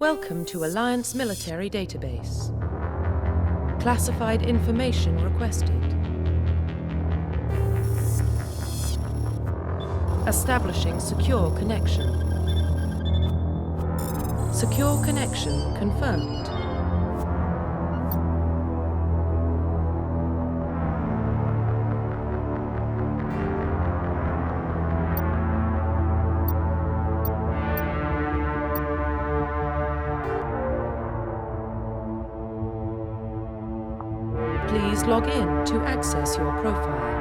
Welcome to Alliance Military Database. Classified information requested. Establishing secure connection. Secure connection confirmed. Please log in to access your profile.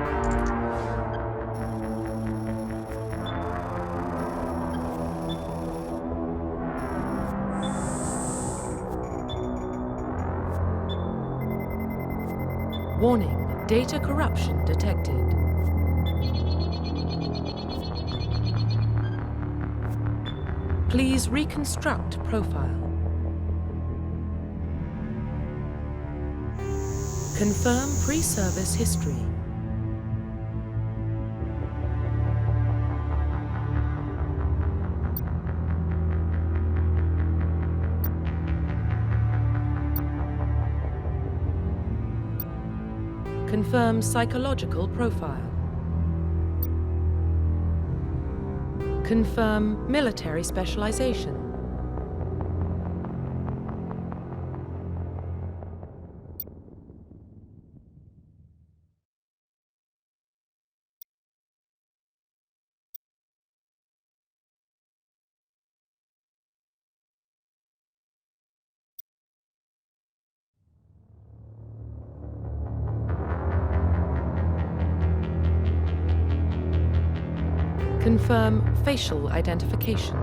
Warning, data corruption detected. Please reconstruct profile. Confirm pre-service history. Confirm psychological profile. Confirm military specialization. Confirm facial identification.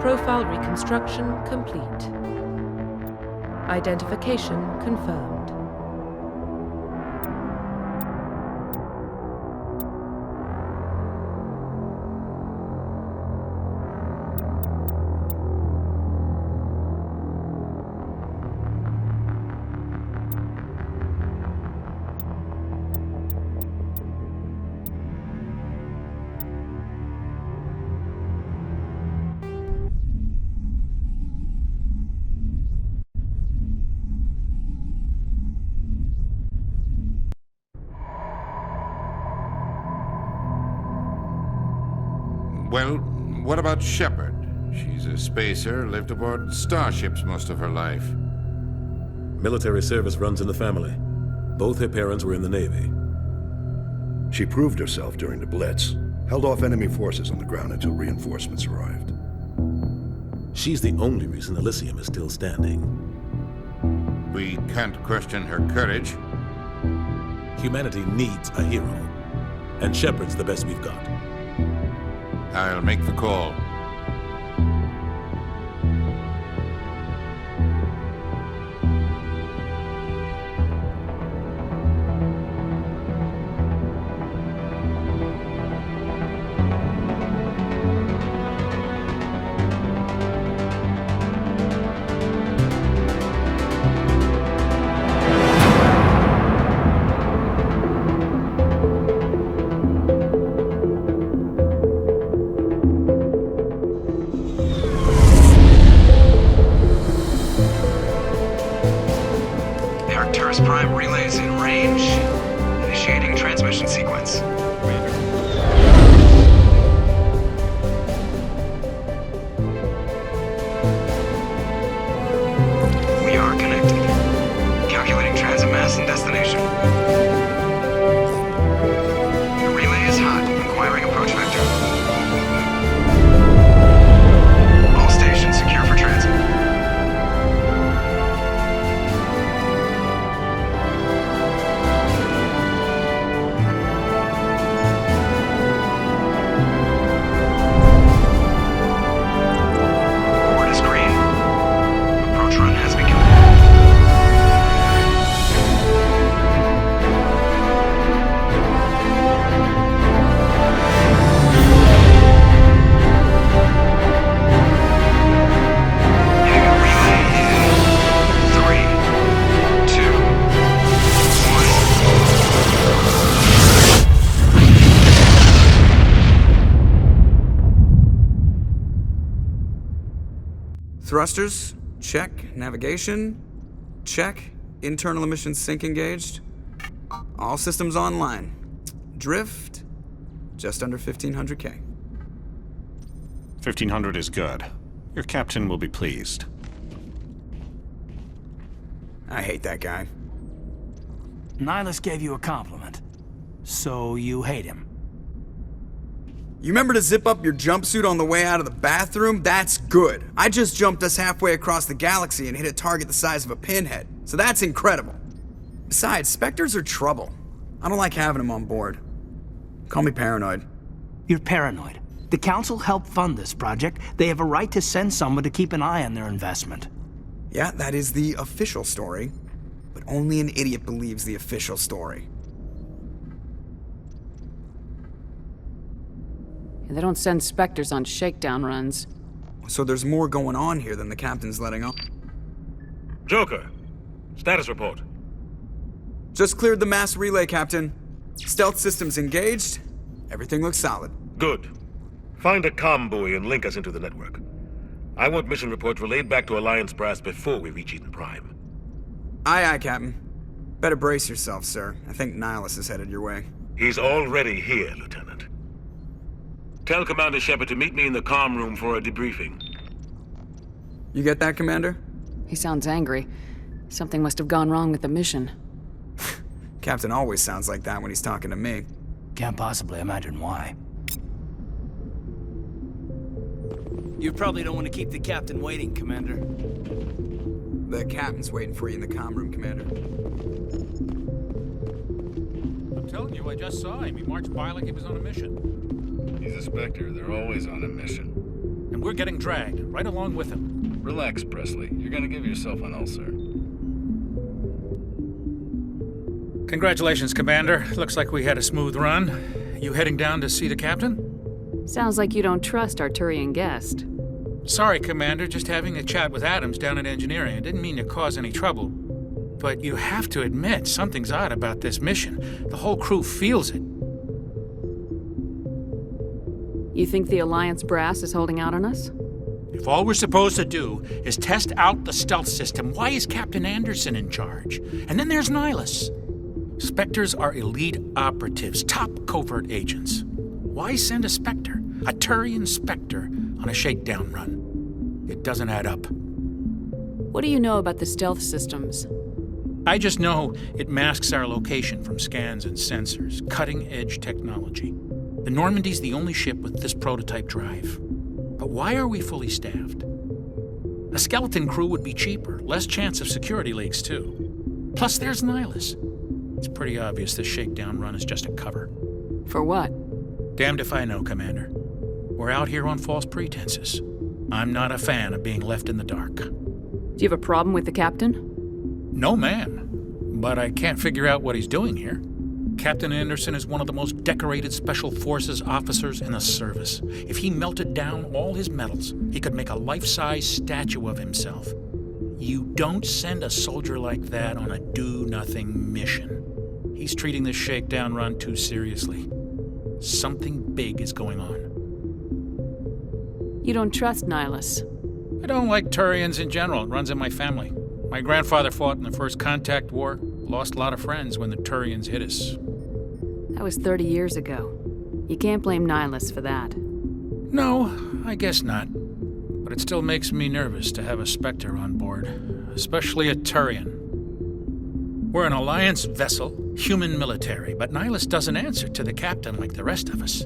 Profile reconstruction complete. Identification confirmed. Well, what about Shepard? She's a spacer, lived aboard starships most of her life. Military service runs in the family. Both her parents were in the Navy. She proved herself during the Blitz, held off enemy forces on the ground until reinforcements arrived. She's the only reason Elysium is still standing. We can't question her courage. Humanity needs a hero, and Shepard's the best we've got. I'll make the call. Prime relays in range. Initiating transmission sequence. We are connected. Calculating transit mass and destination. The relay is hot. Inquiring approach vector. All stations secure for transit. Thrusters, check. Navigation, check. Internal emissions sync engaged. All systems online. Drift, just under 1500K. 1500 is good. Your captain will be pleased. I hate that guy. Nihilus gave you a compliment. So you hate him. You remember to zip up your jumpsuit on the way out of the bathroom? That's good. I just jumped us halfway across the galaxy and hit a target the size of a pinhead. So that's incredible. Besides, Spectres are trouble. I don't like having them on board. Call me paranoid. You're paranoid. The Council helped fund this project. They have a right to send someone to keep an eye on their investment. Yeah, that is the official story. But only an idiot believes the official story. They don't send Spectres on shakedown runs. So there's more going on here than the captain's letting on. Joker, status report. Just cleared the mass relay, Captain. Stealth systems engaged. Everything looks solid. Good. Find a comm buoy and link us into the network. I want mission reports relayed back to Alliance brass before we reach Eden Prime. Aye, aye, Captain. Better brace yourself, sir. I think Nihilus is headed your way. He's already here, Lieutenant. Tell Commander Shepard to meet me in the comm room for a debriefing. You get that, Commander? He sounds angry. Something must have gone wrong with the mission. Captain always sounds like that when he's talking to me. Can't possibly imagine why. You probably don't want to keep the captain waiting, Commander. The captain's waiting for you in the comm room, Commander. I'm telling you, I just saw him. He marched by like he was on a mission. He's a Spectre. They're always on a mission. And we're getting dragged, right along with him. Relax, Presley. You're gonna give yourself an ulcer. Congratulations, Commander. Looks like we had a smooth run. You heading down to see the captain? Sounds like you don't trust Arturian guest. Sorry, Commander. Just having a chat with Adams down at engineering. I didn't mean to cause any trouble. But you have to admit, something's odd about this mission. The whole crew feels it. You think the Alliance brass is holding out on us? If all we're supposed to do is test out the stealth system, why is Captain Anderson in charge? And then there's Nihilus. Spectres are elite operatives, top covert agents. Why send a Spectre? A Turian Spectre on a shakedown run. It doesn't add up. What do you know about the stealth systems? I just know it masks our location from scans and sensors. Cutting-edge technology. The Normandy's the only ship with this prototype drive. But why are we fully staffed? A skeleton crew would be cheaper, less chance of security leaks, too. Plus, there's Nihilus. It's pretty obvious this shakedown run is just a cover. For what? Damned if I know, Commander. We're out here on false pretenses. I'm not a fan of being left in the dark. Do you have a problem with the captain? No, ma'am. But I can't figure out what he's doing here. Captain Anderson is one of the most decorated Special Forces officers in the service. If he melted down all his medals, he could make a life-size statue of himself. You don't send a soldier like that on a do-nothing mission. He's treating this shakedown run too seriously. Something big is going on. You don't trust Nihilus? I don't like Turians in general. It runs in my family. My grandfather fought in the First Contact War. Lost a lot of friends when the Turians hit us. That was 30 years ago. You can't blame Nihilus for that. No, I guess not. But it still makes me nervous to have a Spectre on board, especially a Turian. We're an Alliance vessel, human military, but Nihilus doesn't answer to the captain like the rest of us.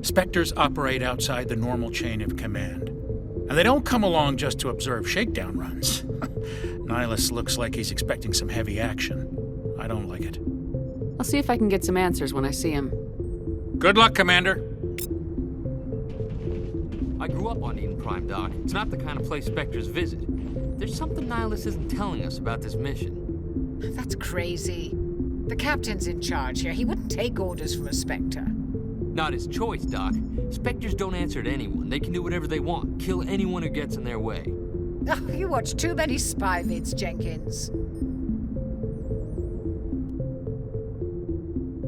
Spectres operate outside the normal chain of command. And they don't come along just to observe shakedown runs. Nihilus looks like he's expecting some heavy action. I don't like it. I'll see if I can get some answers when I see him. Good luck, Commander. I grew up on Eden Prime, Doc. It's not the kind of place Spectres visit. There's something Nihilus isn't telling us about this mission. That's crazy. The captain's in charge here. He wouldn't take orders from a Spectre. Not his choice, Doc. Spectres don't answer to anyone. They can do whatever they want. Kill anyone who gets in their way. Oh, you watch too many spy vids, Jenkins.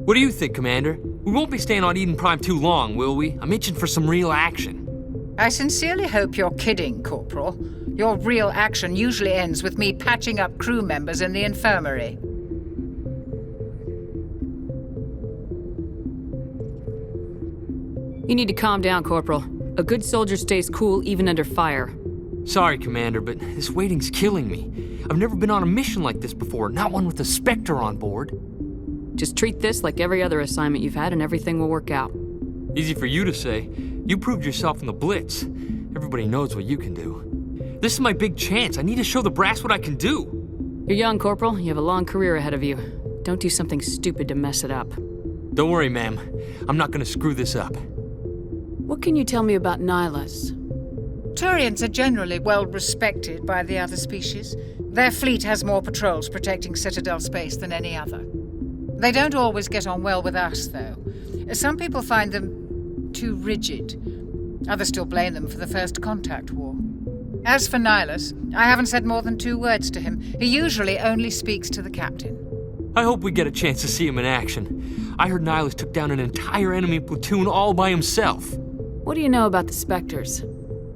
What do you think, Commander? We won't be staying on Eden Prime too long, will we? I'm itching for some real action. I sincerely hope you're kidding, Corporal. Your real action usually ends with me patching up crew members in the infirmary. You need to calm down, Corporal. A good soldier stays cool even under fire. Sorry, Commander, but this waiting's killing me. I've never been on a mission like this before, not one with a Spectre on board. Just treat this like every other assignment you've had and everything will work out. Easy for you to say. You proved yourself in the Blitz. Everybody knows what you can do. This is my big chance. I need to show the brass what I can do. You're young, Corporal. You have a long career ahead of you. Don't do something stupid to mess it up. Don't worry, ma'am. I'm not gonna screw this up. What can you tell me about Nihilus? Turians are generally well respected by the other species. Their fleet has more patrols protecting Citadel space than any other. They don't always get on well with us, though. Some people find them too rigid. Others still blame them for the First Contact War. As for Nihilus, I haven't said more than 2 words to him. He usually only speaks to the captain. I hope we get a chance to see him in action. I heard Nihilus took down an entire enemy platoon all by himself. What do you know about the Spectres?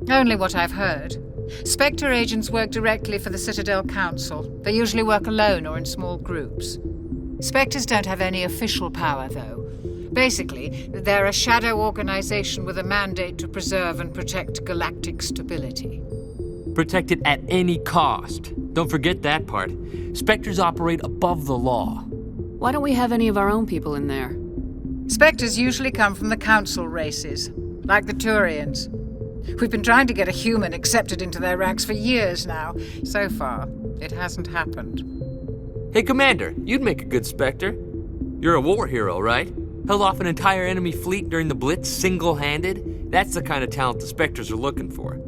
Only what I've heard. Spectre agents work directly for the Citadel Council. They usually work alone or in small groups. Spectres don't have any official power, though. Basically, they're a shadow organization with a mandate to preserve and protect galactic stability. Protect it at any cost. Don't forget that part. Spectres operate above the law. Why don't we have any of our own people in there? Spectres usually come from the Council races, like the Turians. We've been trying to get a human accepted into their ranks for years now. So far, it hasn't happened. Hey, Commander, you'd make a good Spectre. You're a war hero, right? Held off an entire enemy fleet during the Blitz single-handed? That's the kind of talent the Spectres are looking for.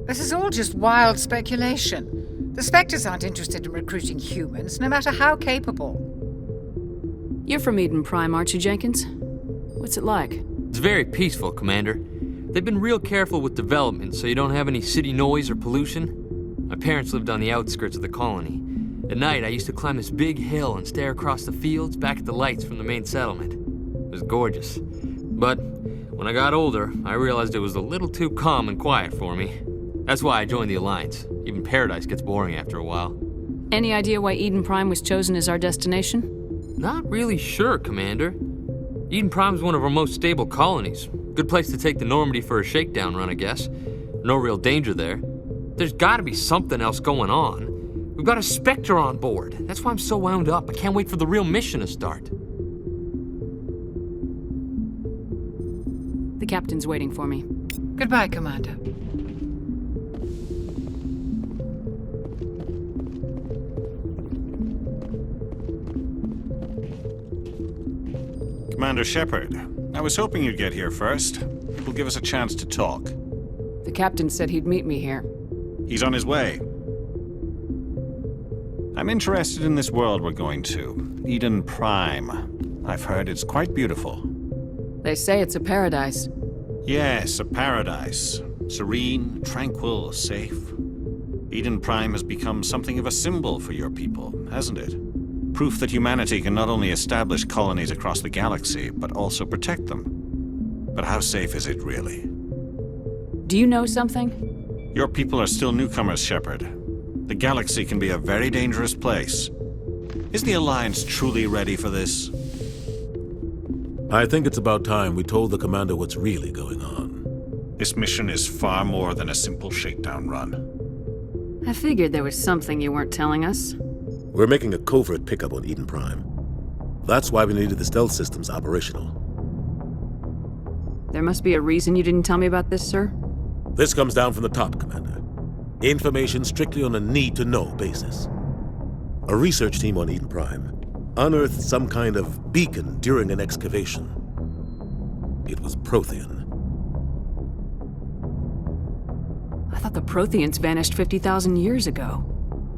This is all just wild speculation. The Spectres aren't interested in recruiting humans, no matter how capable. You're from Eden Prime, aren't you, Jenkins? What's it like? It's very peaceful, Commander. They've been real careful with development so you don't have any city noise or pollution. My parents lived on the outskirts of the colony. At night, I used to climb this big hill and stare across the fields back at the lights from the main settlement. It was gorgeous. But when I got older, I realized it was a little too calm and quiet for me. That's why I joined the Alliance. Even paradise gets boring after a while. Any idea why Eden Prime was chosen as our destination? Not really sure, Commander. Eden Prime's one of our most stable colonies. Good place to take the Normandy for a shakedown run, I guess. No real danger there. There's gotta be something else going on. We've got a Spectre on board. That's why I'm so wound up. I can't wait for the real mission to start. The captain's waiting for me. Goodbye, Commander. Commander Shepard, I was hoping you'd get here first. It will give us a chance to talk. The captain said he'd meet me here. He's on his way. I'm interested in this world we're going to, Eden Prime. I've heard it's quite beautiful. They say it's a paradise. Yes, a paradise. Serene, tranquil, safe. Eden Prime has become something of a symbol for your people, hasn't it? Proof that humanity can not only establish colonies across the galaxy, but also protect them. But how safe is it really? Do you know something? Your people are still newcomers, Shepard. The galaxy can be a very dangerous place. Is the Alliance truly ready for this? I think it's about time we told the commander what's really going on. This mission is far more than a simple shakedown run. I figured there was something you weren't telling us. We're making a covert pickup on Eden Prime. That's why we needed the stealth systems operational. There must be a reason you didn't tell me about this, sir? This comes down from the top, Commander. Information strictly on a need-to-know basis. A research team on Eden Prime unearthed some kind of beacon during an excavation. It was Prothean. I thought the Protheans vanished 50,000 years ago.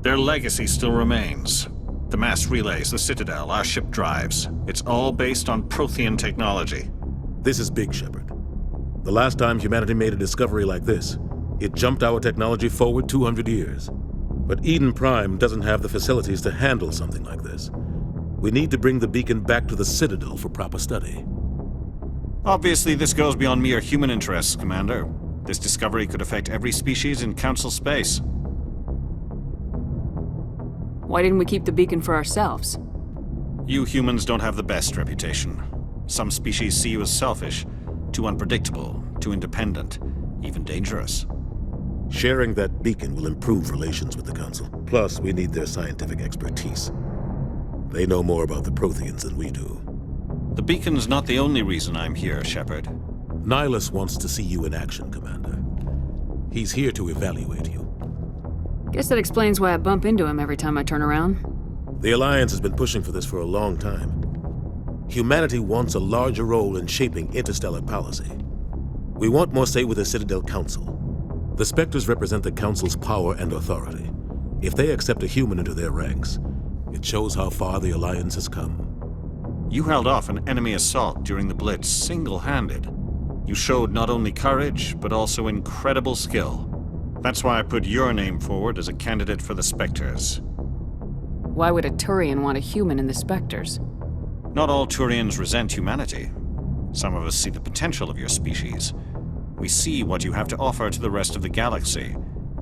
Their legacy still remains. The mass relays, the Citadel, our ship drives. It's all based on Prothean technology. This is big, Shepard. The last time humanity made a discovery like this, it jumped our technology forward 200 years. But Eden Prime doesn't have the facilities to handle something like this. We need to bring the beacon back to the Citadel for proper study. Obviously, this goes beyond mere human interests, Commander. This discovery could affect every species in Council space. Why didn't we keep the beacon for ourselves? You humans don't have the best reputation. Some species see you as selfish, too unpredictable, too independent, even dangerous. Sharing that beacon will improve relations with the Council. Plus, we need their scientific expertise. They know more about the Protheans than we do. The beacon's not the only reason I'm here, Shepard. Nihilus wants to see you in action, Commander. He's here to evaluate you. Guess that explains why I bump into him every time I turn around. The Alliance has been pushing for this for a long time. Humanity wants a larger role in shaping interstellar policy. We want more say with the Citadel Council. The Spectres represent the Council's power and authority. If they accept a human into their ranks, it shows how far the Alliance has come. You held off an enemy assault during the Blitz single-handed. You showed not only courage, but also incredible skill. That's why I put your name forward as a candidate for the Spectres. Why would a Turian want a human in the Spectres? Not all Turians resent humanity. Some of us see the potential of your species. We see what you have to offer to the rest of the galaxy,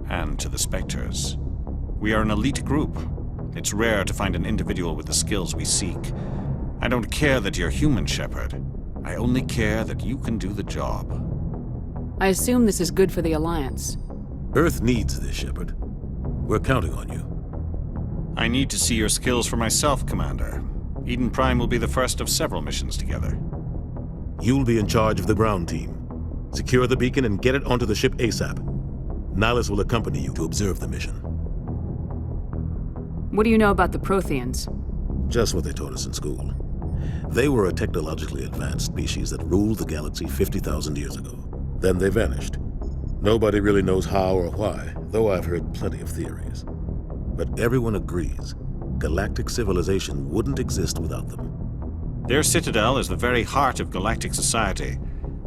and to the Spectres. We are an elite group. It's rare to find an individual with the skills we seek. I don't care that you're human, Shepard. I only care that you can do the job. I assume this is good for the Alliance. Earth needs this, Shepard. We're counting on you. I need to see your skills for myself, Commander. Eden Prime will be the first of several missions together. You'll be in charge of the ground team. Secure the beacon and get it onto the ship ASAP. Nihilus will accompany you to observe the mission. What do you know about the Protheans? Just what they taught us in school. They were a technologically advanced species that ruled the galaxy 50,000 years ago. Then they vanished. Nobody really knows how or why, though I've heard plenty of theories. But everyone agrees, galactic civilization wouldn't exist without them. Their citadel is the very heart of galactic society,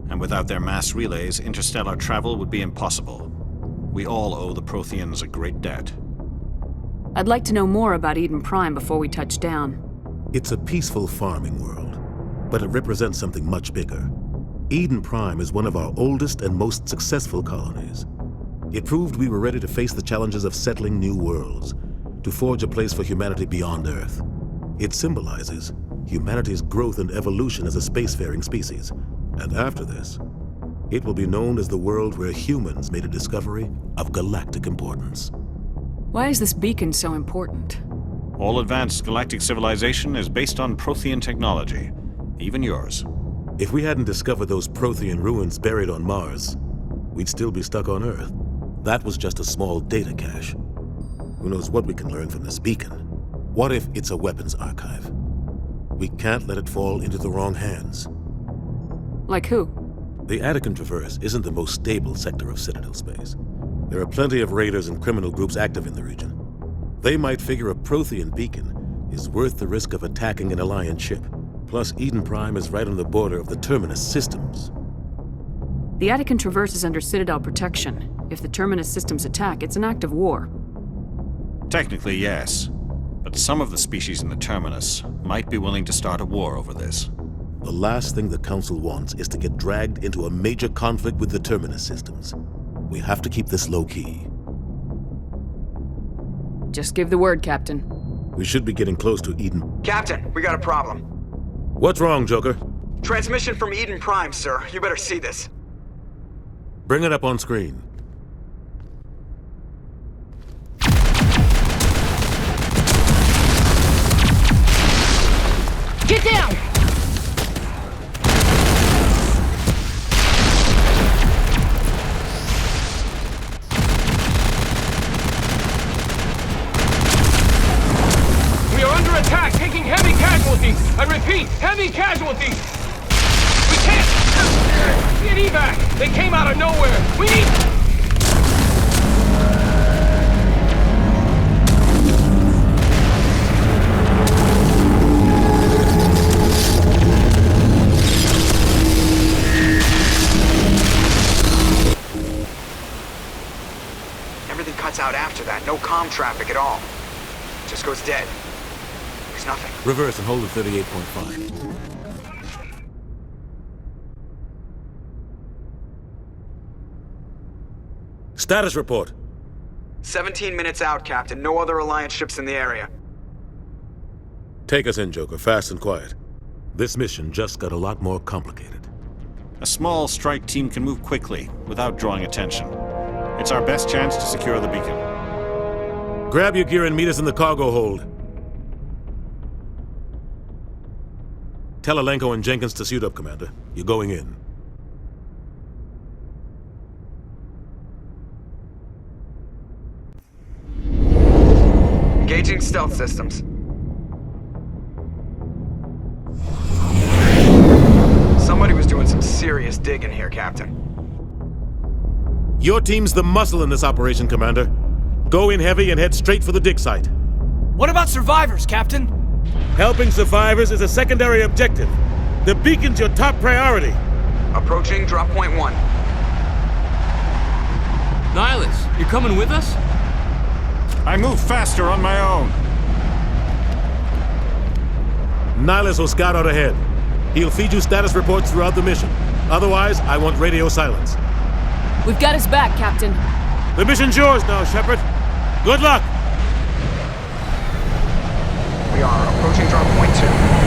and without their mass relays, interstellar travel would be impossible. We all owe the Protheans a great debt. I'd like to know more about Eden Prime before we touch down. It's a peaceful farming world, but it represents something much bigger. Eden Prime is one of our oldest and most successful colonies. It proved we were ready to face the challenges of settling new worlds, to forge a place for humanity beyond Earth. It symbolizes humanity's growth and evolution as a spacefaring species. And after this, it will be known as the world where humans made a discovery of galactic importance. Why is this beacon so important? All advanced galactic civilization is based on Prothean technology, even yours. If we hadn't discovered those Prothean ruins buried on Mars, we'd still be stuck on Earth. That was just a small data cache. Who knows what we can learn from this beacon? What if it's a weapons archive? We can't let it fall into the wrong hands. Like who? The Attican Traverse isn't the most stable sector of Citadel space. There are plenty of raiders and criminal groups active in the region. They might figure a Prothean beacon is worth the risk of attacking an Alliance ship. Plus, Eden Prime is right on the border of the Terminus systems. The Attican Traverse is under Citadel protection. If the Terminus systems attack, it's an act of war. Technically, yes. But some of the species in the Terminus might be willing to start a war over this. The last thing the Council wants is to get dragged into a major conflict with the Terminus systems. We have to keep this low-key. Just give the word, Captain. We should be getting close to Eden. Captain, we got a problem. What's wrong, Joker? Transmission from Eden Prime, sir. You better see this. Bring it up on screen. Get down! We are under attack, taking heavy casualties. I repeat, heavy casualties. We can't get evac. They came out of nowhere. We need... Everything cuts out after that. No comm traffic at all. Just goes dead. There's nothing. Reverse and hold at 38.5. Status report. 17 minutes out, Captain. No other Alliance ships in the area. Take us in, Joker, fast and quiet. This mission just got a lot more complicated. A small strike team can move quickly, without drawing attention. It's our best chance to secure the beacon. Grab your gear and meet us in the cargo hold. Tell Alenko and Jenkins to suit up, Commander. You're going in. Engaging stealth systems. Somebody was doing some serious digging here, Captain. Your team's the muscle in this operation, Commander. Go in heavy and head straight for the dig site. What about survivors, Captain? Helping survivors is a secondary objective. The beacon's your top priority. Approaching drop point 1. Nihilus, you're coming with us? I move faster on my own. Nihilus will scout out ahead. He'll feed you status reports throughout the mission. Otherwise, I want radio silence. We've got his back, Captain. The mission's yours now, Shepard. Good luck! We are approaching drop point 2.